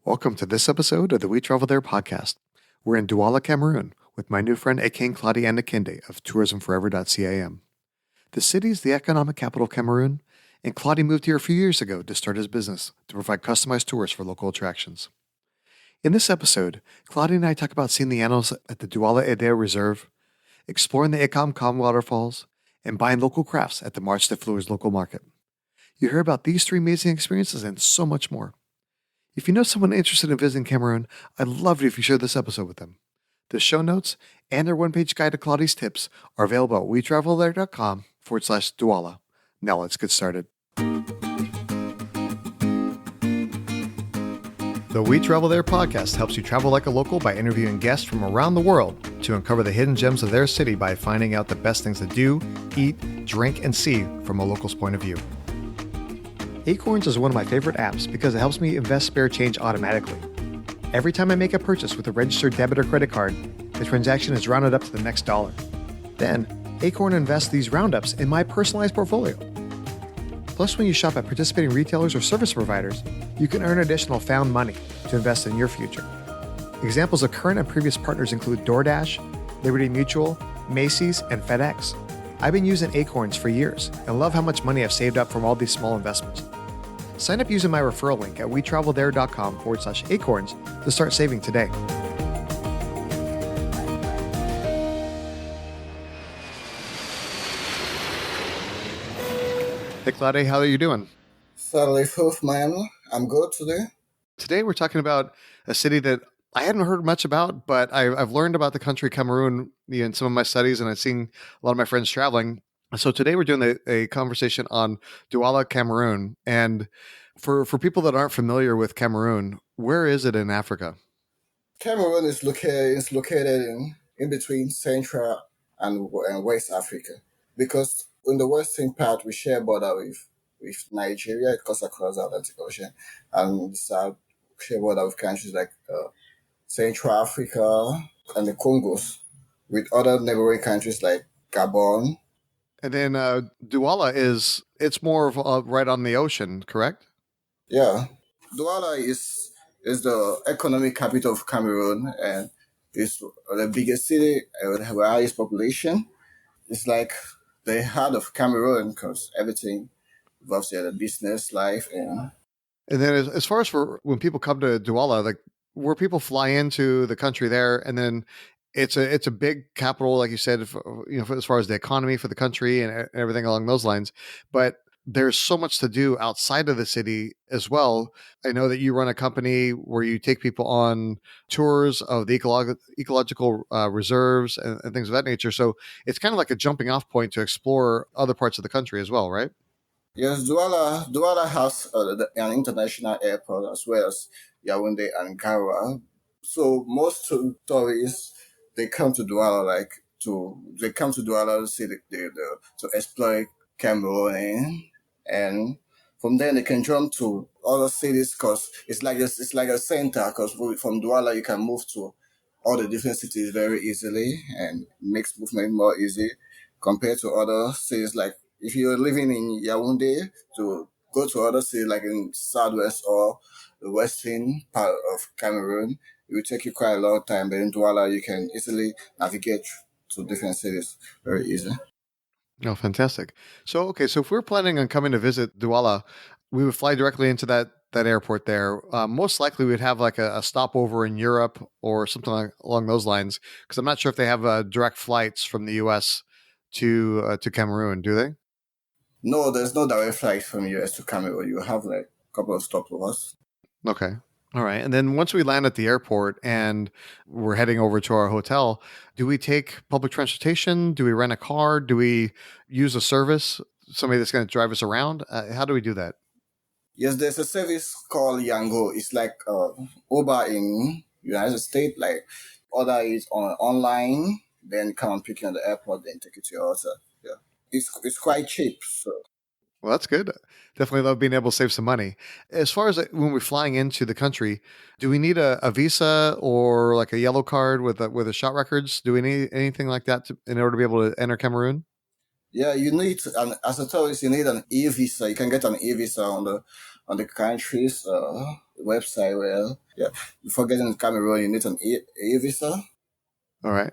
Welcome to this episode of the We Travel There podcast. We're in Douala, Cameroon, with my new friend Akang, Claudy-Ann and Ekinde of tourismforever.cam. The city is the economic capital of Cameroon, and Claudy moved here a few years ago to start his business to provide customized tours for local attractions. In this episode, Claudy and I talk about seeing the animals at the Douala Edea Reserve, exploring the Ekom Nkam Waterfalls, and buying local crafts at the Marche de Fleurs local market. You hear about these three amazing experiences and so much more. If you know someone interested in visiting Cameroon, I'd love it if you share this episode with them. The show notes and their one-page guide to Claudy's tips are available at wetravelthere.com/Douala. Now let's get started. The We Travel There podcast helps you travel like a local by interviewing guests from around the world to uncover the hidden gems of their city by finding out the best things to do, eat, drink, and see from a local's point of view. Acorns is one of my favorite apps because it helps me invest spare change automatically. Every time I make a purchase with a registered debit or credit card, the transaction is rounded up to the next dollar. Then, Acorn invests these roundups in my personalized portfolio. Plus, when you shop at participating retailers or service providers, you can earn additional found money to invest in your future. Examples of current and previous partners include DoorDash, Liberty Mutual, Macy's, and FedEx. I've been using Acorns for years and love how much money I've saved up from all these small investments. Sign up using my referral link at wetravelthere.com/Acorns to start saving today. Hey, Claudia, how are you doing? Fairly proof, man. I'm good today. Today we're talking about a city that I hadn't heard much about, but I've learned about the country Cameroon in some of my studies, and I've seen a lot of my friends traveling. So today we're doing a conversation on Douala, Cameroon. And for people that aren't familiar with Cameroon, where is it in Africa? Cameroon is located in between Central and West Africa, because in the western part we share border with Nigeria. It cuts across the Atlantic Ocean, and the south share border with countries like Central Africa and the Congos, with other neighboring countries like Gabon. And then Douala it's more of right on the ocean, correct? Yeah, Douala is the economic capital of Cameroon, and it's the biggest city with the highest population. It's like the heart of Cameroon because everything involves the business life. And then as far as for when people come to Douala, like where people fly into the country there, and then it's a big capital, like you said, as far as the economy for the country and everything along those lines. But there's so much to do outside of the city as well. I know that you run a company where you take people on tours of the ecological reserves and things of that nature. So it's kind of like a jumping off point to explore other parts of the country as well, right? yes, Douala has an international airport as well as Yaoundé and Garoua. So most tourists they come to Douala to see to explore Cameroon, and from there they can jump to other cities because it's like a center. Because from Douala you can move to all the different cities very easily and makes movement more easy compared to other cities. Like if you're living in Yaoundé, to go to other cities like in southwest or the western part of Cameroon, it will take you quite a long time. But in Douala you can easily navigate to different cities very easy. Oh, fantastic. So if we're planning on coming to visit Douala, we would fly directly into that airport there. Most likely we'd have like a stopover in Europe or something along those lines, because I'm not sure if they have direct flights from the U.S. to Cameroon, do they? No, there's no direct flight from US to Cameroon. You have like a couple of stopovers. Okay. All right. And then once we land at the airport and we're heading over to our hotel, do we take public transportation? Do we rent a car? Do we use a service, somebody that's going to drive us around? How do we do that? Yes, there's a service called Yango. It's like Uber in United States. Like order it online, then come and pick you at the airport, then take it to your hotel. Yeah, it's quite cheap. So Well, that's good. Definitely love being able to save some money. As far as when we're flying into the country, do we need a visa or like a yellow card with a shot records? Do we need anything like that in order to be able to enter Cameroon? yeah, you need as a tourist, you need an e visa. You can get an e visa on the countries website where, yeah, before getting to Cameroon, you need an A visa. All right.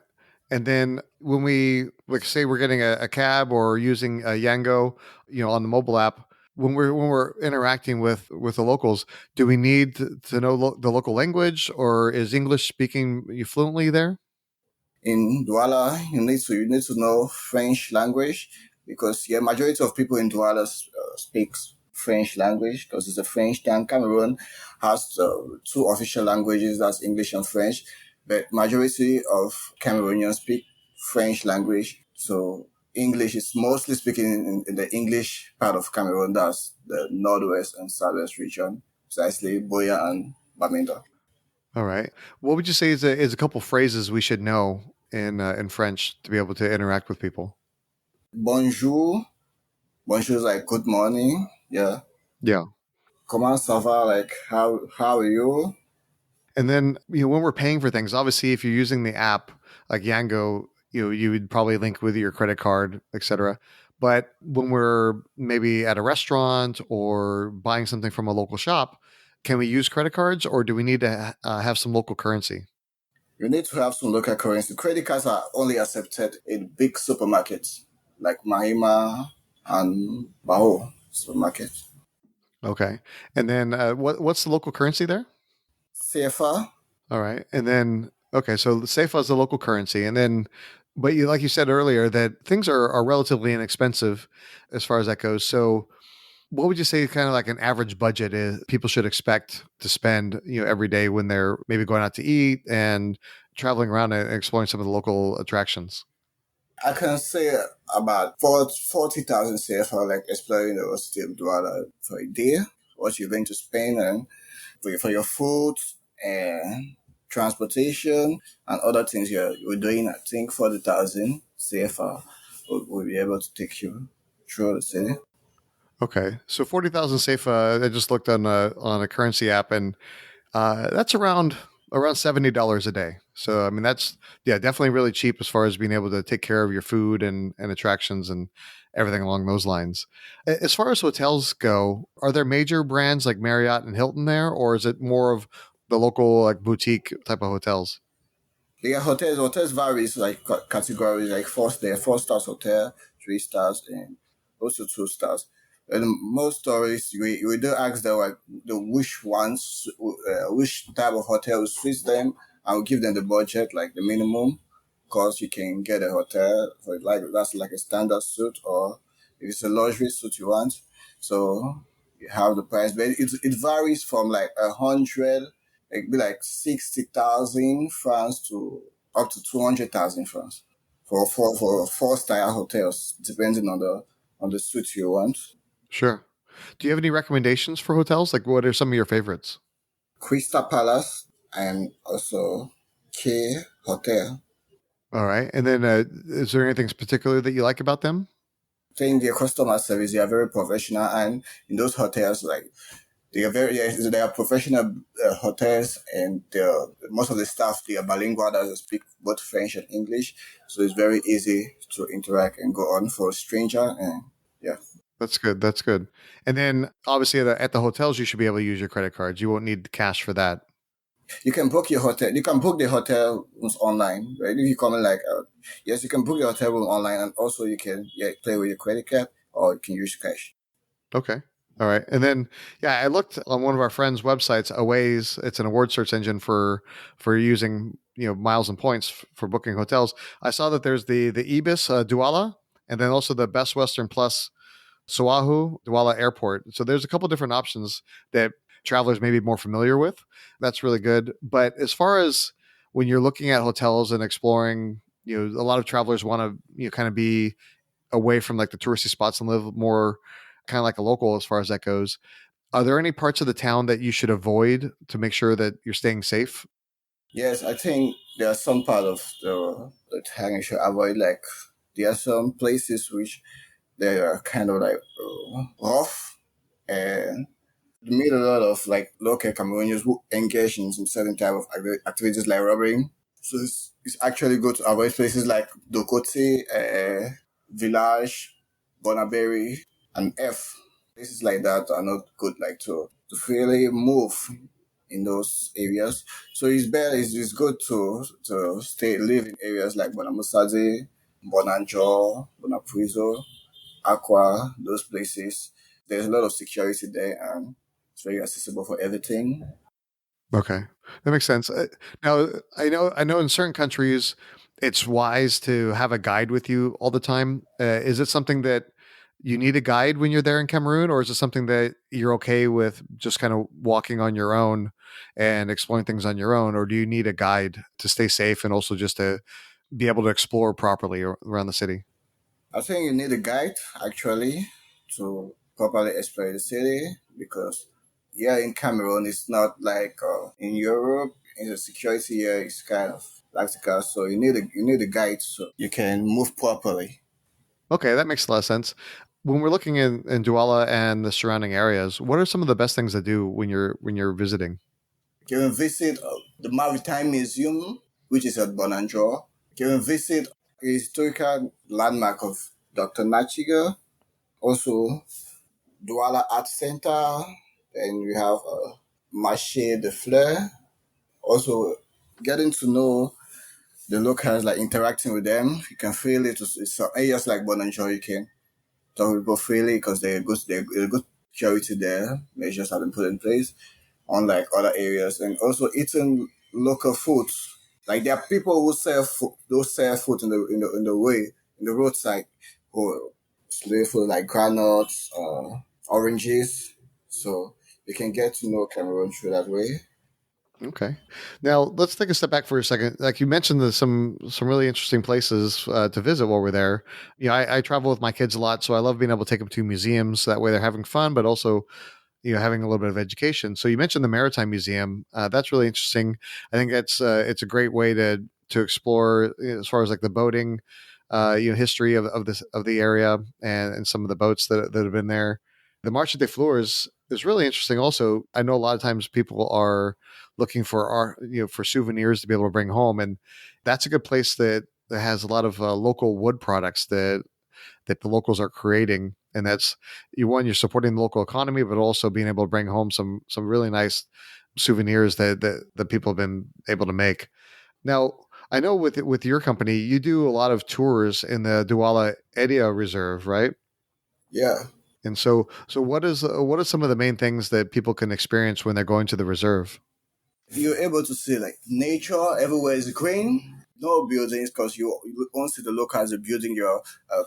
And then when we like say we're getting a cab or using a Yango, on the mobile app, when we're interacting with the locals, do we need to know the local language, or is English speaking fluently there? In Douala, you need to know French language because yeah, majority of people in Douala speaks French language because it's a French town. Cameroon has two official languages, that's English and French, but majority of Cameroonians speak French language. So English is mostly speaking in the English part of Cameroon, that's the northwest and southwest region, precisely Boya and Bamenda. All right. What would you say is a couple phrases we should know in French to be able to interact with people? Bonjour. Bonjour is like good morning. Yeah. Yeah. Comment ça va? Like how are you? And then, when we're paying for things, obviously, if you're using the app like Yango, you would probably link with your credit card, etc. But when we're maybe at a restaurant or buying something from a local shop, can we use credit cards, or do we need to have some local currency? You need to have some local currency. Credit cards are only accepted in big supermarkets like Mahima and Bao supermarket. Okay. And then what's the local currency there? CFA. All right. And then, okay, so the SEFA is the local currency. And then, but like you said earlier, that things are relatively inexpensive as far as that goes. So, what would you say kind of like an average budget is people should expect to spend, every day when they're maybe going out to eat and traveling around and exploring some of the local attractions? I can say about 40,000 CFA, like exploring the city of Douala for a day. What you're going to spend and for your food and transportation and other things you're doing, I think 40,000 CFA will be able to take you through the city. Okay. So 40,000 SEFA, I just looked on a currency app, and that's around $70 a day. So I mean that's, yeah, definitely really cheap as far as being able to take care of your food and attractions and everything along those lines. As far as hotels go, are there major brands like Marriott and Hilton there, or is it more of the local like boutique type of hotels? Yeah, hotels varies like categories like four stars hotel, 3 stars, and also 2 stars. And most tourists, we do ask them like which ones, which type of hotel will suit them, and we give them the budget like the minimum, because you can get a hotel for like that's like a standard suite, or if it's a luxury suite you want, so you have the price, but it varies from like 100, it be like 60,000 francs to up to 200,000 francs for 4 star hotels, depending on the suite you want. Sure. Do you have any recommendations for hotels? Like, what are some of your favorites? Crystal Palace and also K Hotel. All right. And then, is there anything particular that you like about them? Saying their customer service, they are very professional, and in those hotels, like they are professional hotels, and most of the staff they are bilingual, that speak both French and English, so it's very easy to interact and go on for a stranger, and yeah. That's good. That's good. And then, obviously, at the hotels, you should be able to use your credit cards. You won't need cash for that. You can book your hotel. You can book the hotel rooms online, right? If you come in like, yes, you can book your hotel room online, and also you can play with your credit card, or you can use cash. Okay. All right. And then, yeah, I looked on one of our friends' websites, Aways. It's an award search engine for using miles and points for booking hotels. I saw that there's the Ibis Douala, and then also the Best Western Plus Soahu Douala Airport. So there's a couple different options that travelers may be more familiar with. That's really good. But as far as when you're looking at hotels and exploring, a lot of travelers want to kind of be away from like the touristy spots and live more kind of like a local as far as that goes. Are there any parts of the town that you should avoid to make sure that you're staying safe? Yes, I think there are some part of the town you should avoid. Like there are some places which they are kind of like rough, and you meet a lot of like local Cameroonians who engage in some certain type of activities like robbing. So it's actually good to avoid places like Dokote, Village, Bonaberry, and F. Places like that are not good, like to really move. in those areas. So it's better. It's good to live in areas like Bonamusade, Bonanjo, Bonapuizo, Aqua, those places. There's a lot of security there, and it's very accessible for everything. Okay, that makes sense. Now, I know in certain countries, it's wise to have a guide with you all the time. Is it something that you need a guide when you're there in Cameroon, or is it something that you're okay with just kind of walking on your own and exploring things on your own, or do you need a guide to stay safe and also just to be able to explore properly around the city? I think you need a guide actually to properly explore the city because yeah, in Cameroon it's not like in Europe. In the security here is kind of practical, so you need a guide so you can move properly. Okay, that makes a lot of sense. When we're looking in Douala and the surrounding areas, what are some of the best things to do when you're visiting? You can visit the Maritime Museum, which is at Bonanjo. You can visit a historical landmark of Dr. Nachiga. Also, Douala Art Center. Then we have Marche de Fleurs. Also, getting to know the locals, like interacting with them, you can feel it. It's some areas like Bonanjo, you can talk with people freely because they're good security there. Measures have been put in place, unlike other areas, and also eating local foods. Like there are people who sell food, those sell food in the roadside, who sell food like granuts, oranges. So you can get to know Cameroon through that way. Okay. Now let's take a step back for a second. Like you mentioned, there's some really interesting places to visit while we're there. I travel with my kids a lot, so I love being able to take them to museums. So that way they're having fun, but also having a little bit of education. So you mentioned the Maritime Museum. That's really interesting. I think it's a great way to explore as far as like the boating, history of this of the area and some of the boats that have been there. The Marche des Fleurs is really interesting. Also, I know a lot of times people are looking for art, for souvenirs to be able to bring home, and that's a good place that has a lot of local wood products that the locals are creating, and that's you're supporting the local economy, but also being able to bring home some really nice souvenirs that people have been able to make. Now, I know with your company, you do a lot of tours in the Douala Edea Reserve, right? Yeah. And so what are some of the main things that people can experience when they're going to the reserve? You're able to see like nature everywhere is green. No buildings because you won't see the locals are building your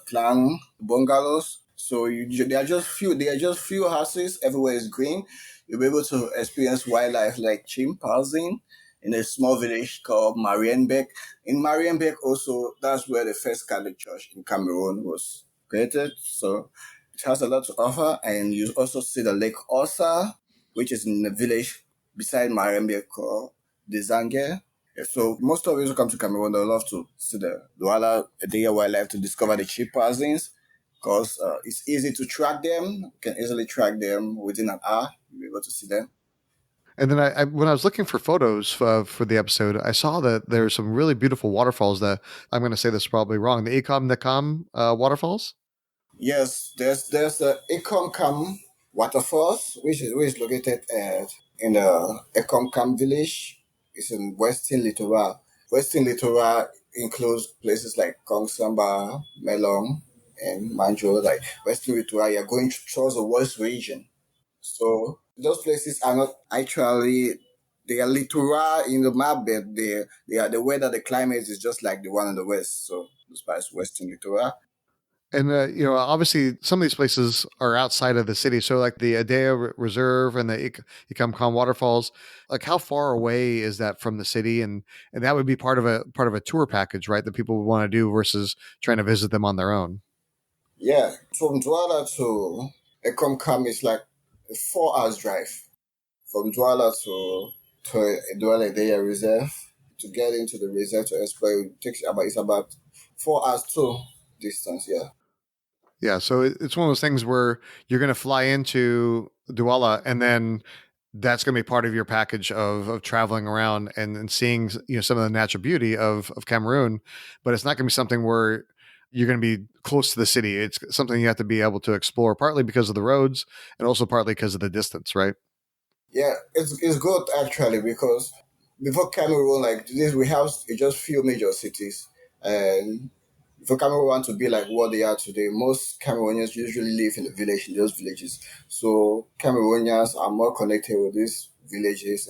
clan bungalows. So there are just few houses. Everywhere is green. You'll be able to experience wildlife like chimpanzee in a small village called Marienbeck. In Marienbeck also, that's where the first Catholic church in Cameroon was created. So it has a lot to offer. And you also see the Lake Osa, which is in the village beside Marienbeck called Desange. So most of those who come to Cameroon, they love to see the Douala Edea wildlife to discover the chimpanzees because it's easy to track them. You can easily track them within an hour. You'll be able to see them. And then when I was looking for photos for the episode, I saw that there's some really beautiful waterfalls that I'm going to say this probably wrong. The Ekom Nkam Waterfalls. Yes, there's the Ekom Nkam Waterfalls, which is located in the Ekom Nkam village. It's in Western Littoral. Western Littoral includes places like Kongsamba, Melong, and Manjo. Like Western Littoral, you're going towards the West region. So those places are not actually they are littoral in the map, but they are the weather, the climate is just like the one in the west. So this part is Western Littoral. And obviously, some of these places are outside of the city. So, like the Adea Reserve and the Ekom Nkam Waterfalls, like how far away is that from the city? And that would be part of a tour package, right? That people would want to do versus trying to visit them on their own. Yeah, from Douala to Ekom Kam is like a 4 hours drive. From Douala to Douala Edea Reserve. To get into the reserve to explore, it's about 4 hours too distance, yeah. Yeah, so it's one of those things where you're going to fly into Douala, and then that's going to be part of your package of traveling around and seeing some of the natural beauty of Cameroon, but it's not going to be something where you're going to be close to the city. It's something you have to be able to explore, partly because of the roads and also partly because of the distance, right? Yeah, it's good actually because before Cameroon, like this, we have just few major cities, and for Cameroon to be like what they are today, most Cameroonians usually live in the village, in those villages. So Cameroonians are more connected with these villages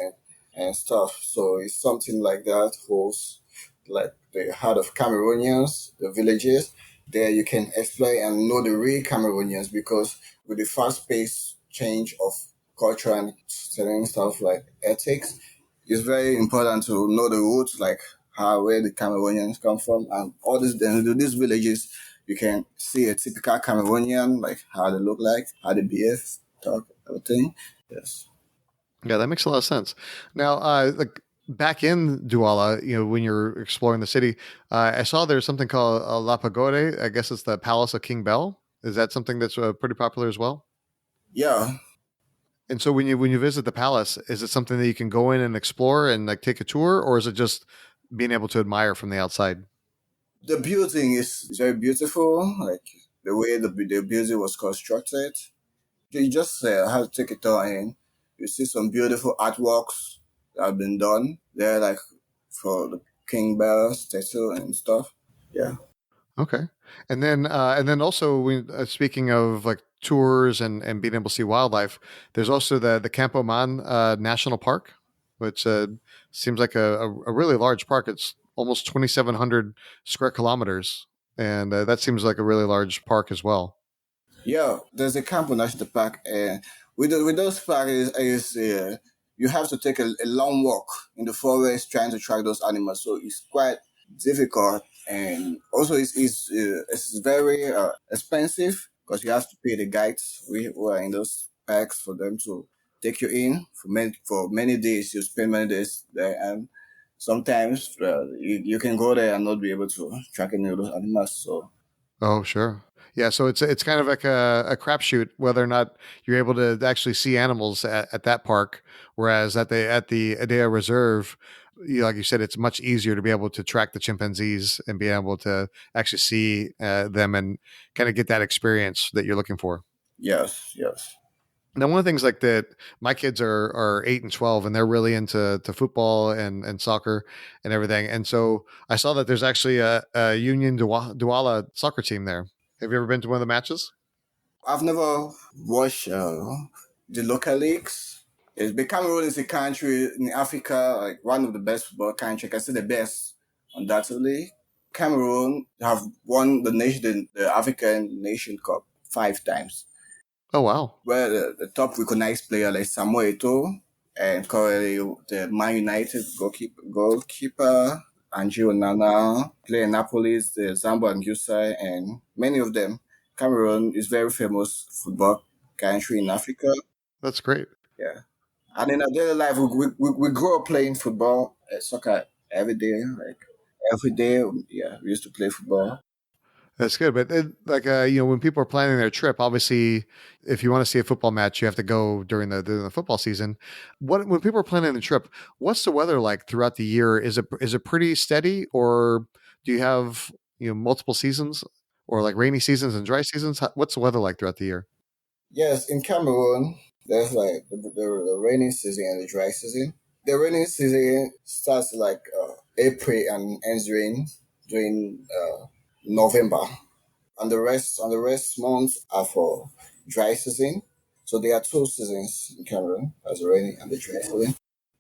and stuff. So it's something like that holds like the heart of Cameroonians, the villages. There you can explore and know the real Cameroonians because with the fast paced change of culture and certain stuff like ethics, it's very important to know the roots, like how where the Cameroonians come from, and all these villages. You can see a typical Cameroonian, like how they look like, how they behave, talk, everything. Yes. Yeah, that makes a lot of sense. Now, like back in Douala, when you're exploring the city, I saw there's something called La Pagode. I guess it's the Palace of King Bell. Is that something that's pretty popular as well? Yeah. And so when you visit the palace, is it something that you can go in and explore and like take a tour, or is it just being able to admire from the outside? The building is very beautiful, like the way the building was constructed. You just have to take a tour in. You see some beautiful artworks that have been done there, like for the King Bear statue and stuff. Yeah. Okay, and then also speaking of like tours and being able to see wildlife, there's also the Campo Man National Park, which seems like a really large park. It's almost 2,700 square kilometers, and that seems like a really large park as well. Yeah, there's a camp on National Park, and with those parks you have to take a long walk in the forest trying to track those animals. So it's quite difficult, and also it's very expensive because you have to pay the guides who are in those parks for them to take you in for many days. You spend many days there, and sometimes you can go there and not be able to track any of those animals. So Oh, sure. Yeah, so it's kind of like a crapshoot whether or not you're able to actually see animals at that park, whereas at the Edea Reserve, like you said, it's much easier to be able to track the chimpanzees and be able to actually see them and kind of get that experience that you're looking for. yes, yes. Now, one of the things like that, my kids are 8 and 12, and they're really into football and soccer and everything. And so I saw that there's actually a Union Douala soccer team there. Have you ever been to one of the matches? I've never watched the local leagues. Cameroon is a country in Africa, like one of the best football countries. I can say the best, undoubtedly. Cameroon have won the African Nation Cup 5 times. Oh wow, Where the top recognized player like Samuel Eto'o and currently the Man United goalkeeper Angie Nana, play in Napoli, the Zambo and Yusai, and many of them. Cameroon is very famous football country in Africa. that's great. Yeah. And in our daily life, we grew up playing football, soccer every day. Like every day, yeah, we used to play football. That's good. But like when people are planning their trip, obviously, if you want to see a football match, you have to go during the football season. What when people are planning the trip, what's the weather like throughout the year? Is it pretty steady, or do you have multiple seasons, or like rainy seasons and dry seasons? What's the weather like throughout the year? Yes, in Cameroon, there's like the rainy season and the dry season. The rainy season starts like April and ends during November, and the rest months are for dry season. So there are 2 seasons in Cameroon, as the rainy and the dry season.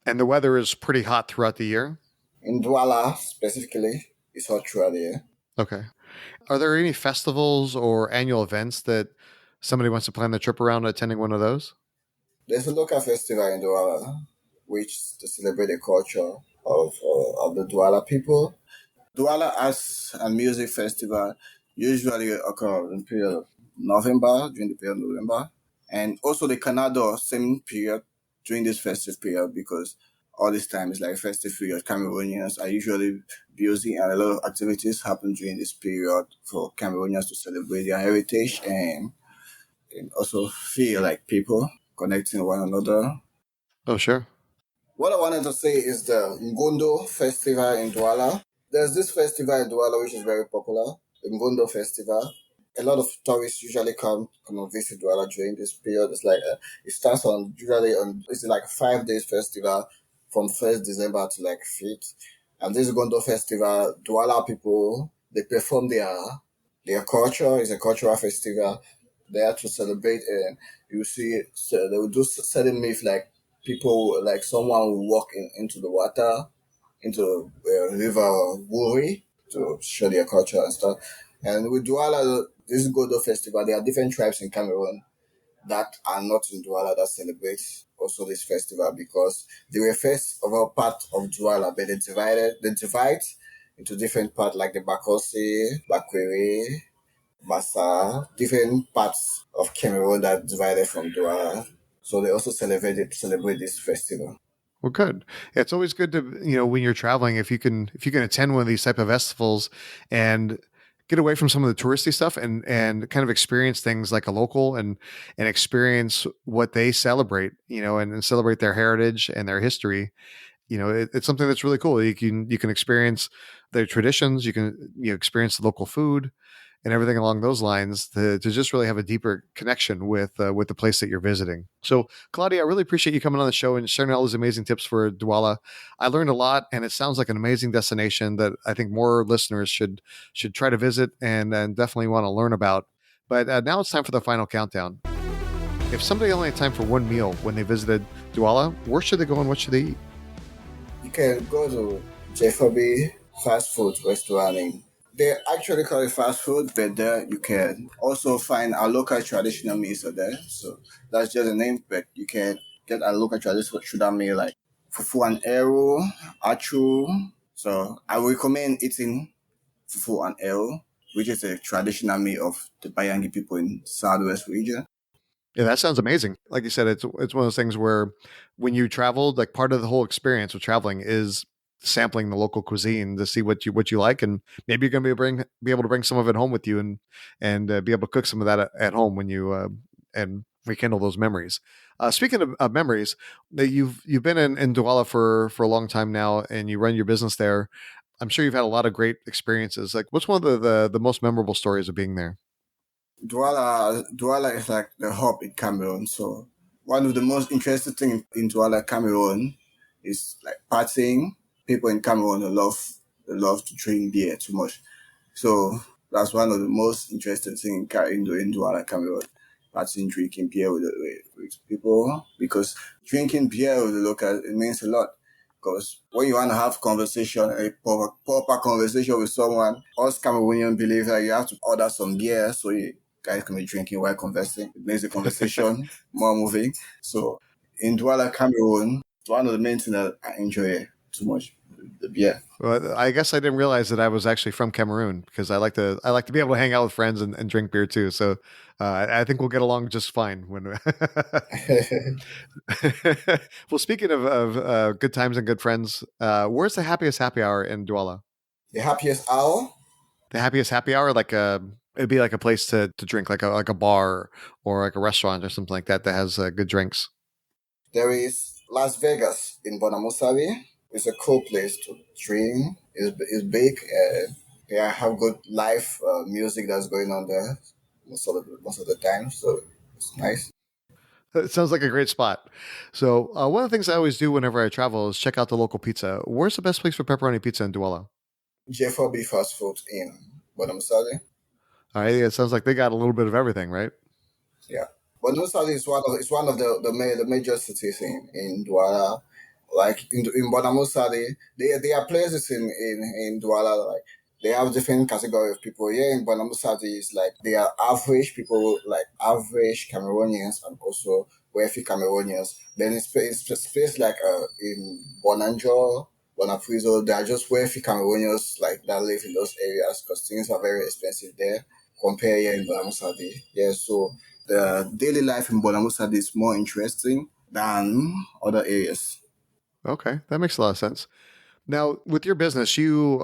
And the weather is pretty hot throughout the year. In Douala specifically, it's hot throughout the year. Okay. Are there any festivals or annual events that somebody wants to plan their trip around attending one of those? There's a local festival in Douala, which to celebrate the culture of the Douala people. Douala Arts and Music Festival usually occur in period of November, during the period of November. And also the Canada, same period during this festive period because all this time is like festive period. Cameroonians are usually busy and a lot of activities happen during this period for Cameroonians to celebrate their heritage and also feel like people connecting one another. Oh, sure. What I wanted to say is the Ngondo Festival in Douala. There's this festival in Douala which is very popular, the Ngondo Festival. A lot of tourists usually come and visit Douala during this period. It's like it starts on usually on it's like a 5 days festival from 1st December to like 5th. And this Gondo festival, Douala people they perform their culture. It's a cultural festival. They have to celebrate, and you see so they will do certain myths like people like someone will walk into the water into River Wuri to show their culture and stuff. And with Douala, this Godo festival, there are different tribes in Cameroon that are not in Douala that celebrate also this festival because they were first of all part of Douala, but they divide into different parts like the Bakosi, Bakwere, Bassa, different parts of Cameroon that divided from Douala. So they also celebrate this festival. Well, good. It's always good to, when you're traveling, if you can attend one of these type of festivals and get away from some of the touristy stuff and kind of experience things like a local and experience what they celebrate, and celebrate their heritage and their history. It's something that's really cool. You can experience their traditions. You can experience the local food and everything along those lines to just really have a deeper connection with the place that you're visiting. So, Claudia, I really appreciate you coming on the show and sharing all those amazing tips for Douala. I learned a lot, and it sounds like an amazing destination that I think more listeners should try to visit and definitely want to learn about. But now it's time for the final countdown. If somebody only had time for one meal when they visited Douala, where should they go and what should they eat? You can go to JFB fast food restaurant. They actually call it fast food, but there you can also find our local traditional meals are there. So that's just the name, but you can get a local traditional meal like fufu and eru, achu. So I recommend eating fufu and eru, which is a traditional meal of the Bayangi people in Southwest region. Yeah, that sounds amazing. Like you said, it's one of those things where when you traveled, like part of the whole experience of traveling is sampling the local cuisine to see what you like, and maybe you're gonna be able to bring some of it home with you and be able to cook some of that at home when you and rekindle those memories. Speaking of memories, that you've been in Douala for a long time now, and you run your business there. I'm sure you've had a lot of great experiences. Like, what's one of the most memorable stories of being there? Douala is like the hub in Cameroon. So one of the most interesting things in Douala, Cameroon, is like partying. People in Cameroon they love to drink beer too much. So that's one of the most interesting things in Douala, Cameroon. Partying, drinking beer with people because drinking beer with the local it means a lot. Because when you want to have conversation, a proper conversation with someone, us Cameroonian believe that you have to order some beer so you guys can be drinking while conversing. It makes the conversation more moving. So in Douala, Cameroon, it's one of the main things that I enjoy too much, the beer. Well, I guess I didn't realize that I was actually from Cameroon because I like to be able to hang out with friends and drink beer too. So I think we'll get along just fine when. Well, speaking of good times and good friends, where's the happiest happy hour in Douala? The happiest hour, The happiest happy hour, like it'd be like a place to drink, like a bar or like a restaurant or something like that has good drinks. there is Las Vegas in Bonamosali. It's a cool place to drink. It's big. Yeah, have good live music that's going on there most of the time. So it's nice. It sounds like a great spot. So one of the things I always do whenever I travel is check out the local pizza. Where's the best place for pepperoni pizza in Douala? J4B fast food in Bonamosali. All right, it sounds like they got a little bit of everything, right? Yeah. Bonamosali is one of the major cities in Douala. Like in Bonamosali, there are places in Douala like they have different category of people. Here in Bonamosali is like they are average people, like average Cameroonians and also wealthy Cameroonians. Then it's just space like in Bonanjo, Bonafuizo, they are just wealthy Cameroonians like that live in those areas because things are very expensive there compared here in Bonamosali. Yeah, so the daily life in Bonamosadi is more interesting than other areas. Okay, that makes a lot of sense. Now, with your business, you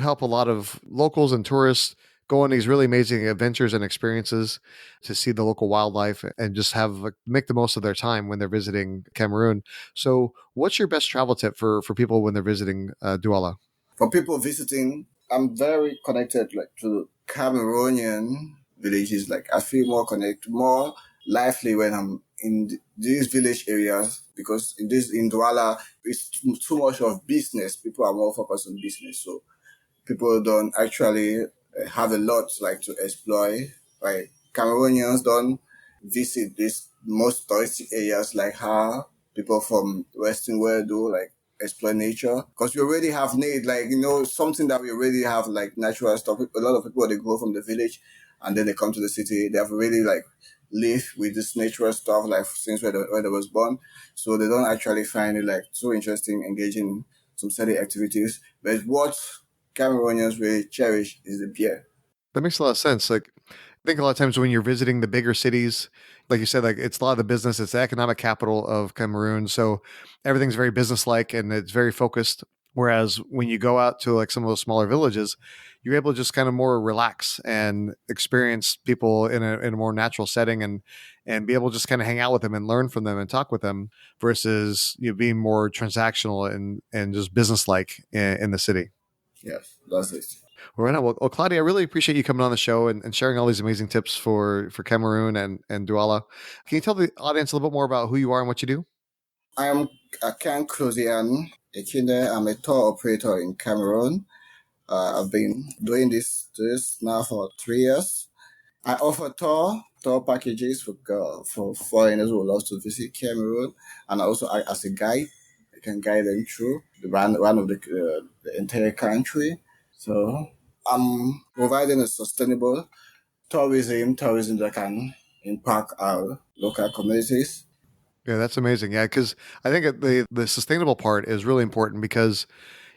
help a lot of locals and tourists go on these really amazing adventures and experiences to see the local wildlife and just have like, make the most of their time when they're visiting Cameroon. So, what's your best travel tip for people when they're visiting Douala? For people visiting, I'm very connected like to Cameroonian. villages. Like I feel more connected, more lively when I'm in these village areas, because in Douala it's too much of business. People are more focused on business, so people don't actually have a lot like to explore. Like Cameroonians don't visit these most touristic areas like how people from Western world do, like explore nature, because we already have need, like something that we already have, like natural stuff. A lot of people, they go from the village and then they come to the city. They have really like live with this natural stuff like since where they was born, so they don't actually find it like so interesting engaging in some study activities. But what Cameroonians really cherish is the beer. That makes a lot of sense. Like, I think a lot of times when you're visiting the bigger cities, like you said, like it's a lot of the business, it's the economic capital of Cameroon. So everything's very business-like and it's very focused. Whereas when you go out to like some of those smaller villages, you're able to just kind of more relax and experience people in a more natural setting and be able to just kind of hang out with them and learn from them and talk with them versus being more transactional and just business-like in the city. Yes, that's it. Well, right on. Well, Claudia, I really appreciate you coming on the show and sharing all these amazing tips for Cameroon and Douala. Can you tell the audience a little bit more about who you are and what you do? I am Akang, Claudy-Ann, Ekinde. I'm a tour operator in Cameroon. I've been doing this now for 3 years. I offer tour packages for foreigners who love to visit Cameroon, and I also act as a guide. I can guide them through one of the entire country. So I'm providing a sustainable tourism that can impact our local communities. Yeah, that's amazing. Yeah, because I think the sustainable part is really important because,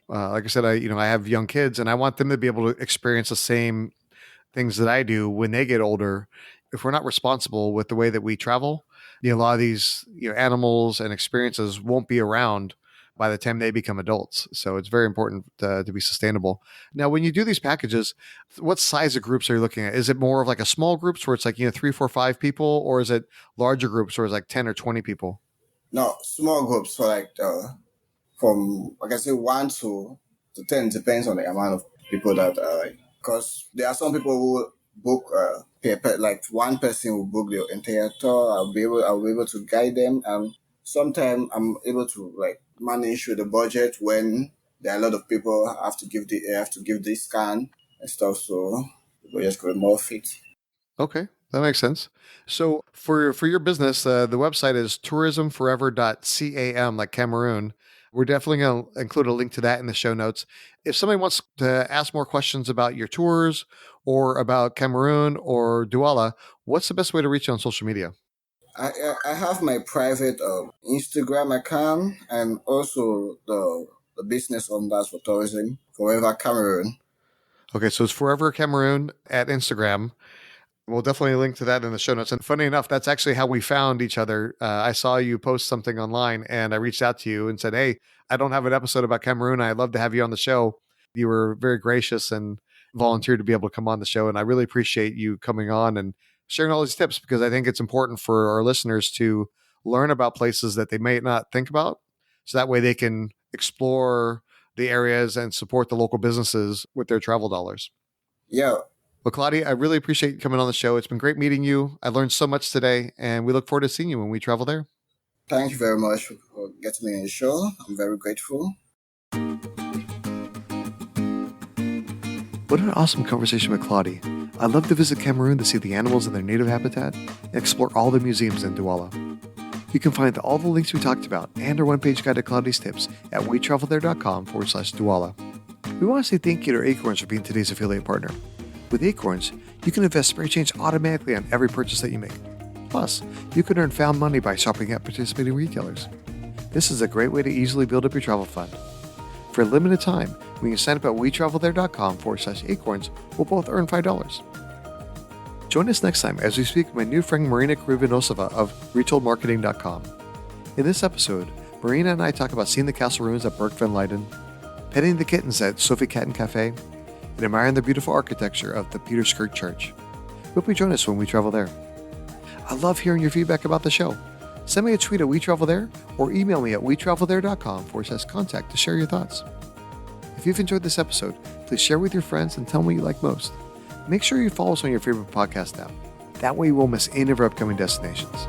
like I said, I have young kids and I want them to be able to experience the same things that I do when they get older. If we're not responsible with the way that we travel, a lot of these animals and experiences won't be around by the time they become adults. So it's very important to be sustainable. Now, when you do these packages, what size of groups are you looking at? Is it more of like a small groups where it's like 3, 4, 5 people, or is it larger groups where it's like 10 or 20 people? No, small groups for like from like I say 1 to 10, depends on the amount of people that are like, because there are some people who book like one person will book the entire tour. I'll be able to guide them, and sometimes I'm able to like manage with the budget when there are a lot of people. I have to give this scan and stuff, so people just go more fit. Okay, that makes sense. So for your business, the website is tourismforever.cam, like Cameroon. We're definitely going to include a link to that in the show notes. If somebody wants to ask more questions about your tours or about Cameroon or Douala, what's the best way to reach you on social media? I have my private Instagram account and also the business on that for tourism, Forever Cameroon. Okay, so it's Forever Cameroon at Instagram. We'll definitely link to that in the show notes. And funny enough, that's actually how we found each other. I saw you post something online and I reached out to you and said, hey, I don't have an episode about Cameroon. I'd love to have you on the show. You were very gracious and volunteered to be able to come on the show. And I really appreciate you coming on and sharing all these tips because I think it's important for our listeners to learn about places that they may not think about. So that way they can explore the areas and support the local businesses with their travel dollars. Yeah. Well, Claudia, I really appreciate you coming on the show. It's been great meeting you. I learned so much today, and we look forward to seeing you when we travel there. Thank you very much for getting me on the show. I'm very grateful. What an awesome conversation with Claudia. I'd love to visit Cameroon to see the animals in their native habitat and explore all the museums in Douala. You can find all the links we talked about and our one-page guide to Claudia's tips at wetravelthere.com/Douala. We want to say thank you to Acorns for being today's affiliate partner. With Acorns, you can invest spare change automatically on every purchase that you make. Plus, you can earn found money by shopping at participating retailers. This is a great way to easily build up your travel fund. For a limited time, when you sign up at wetravelthere.com/Acorns, we'll both earn $5. Join us next time as we speak with my new friend Marina Krivinosova of retoldmarketing.com. In this episode, Marina and I talk about seeing the castle ruins at Burg van Leyden, petting the kittens at Sophie Cat and Cafe, and admiring the beautiful architecture of the Peterskirk Church. Hope you join us when we travel there. I love hearing your feedback about the show. Send me a tweet at WeTravelThere or email me at wetravelthere.com/contact to share your thoughts. If you've enjoyed this episode, please share with your friends and tell me what you like most. make sure you follow us on your favorite podcast app. That way you won't miss any of our upcoming destinations.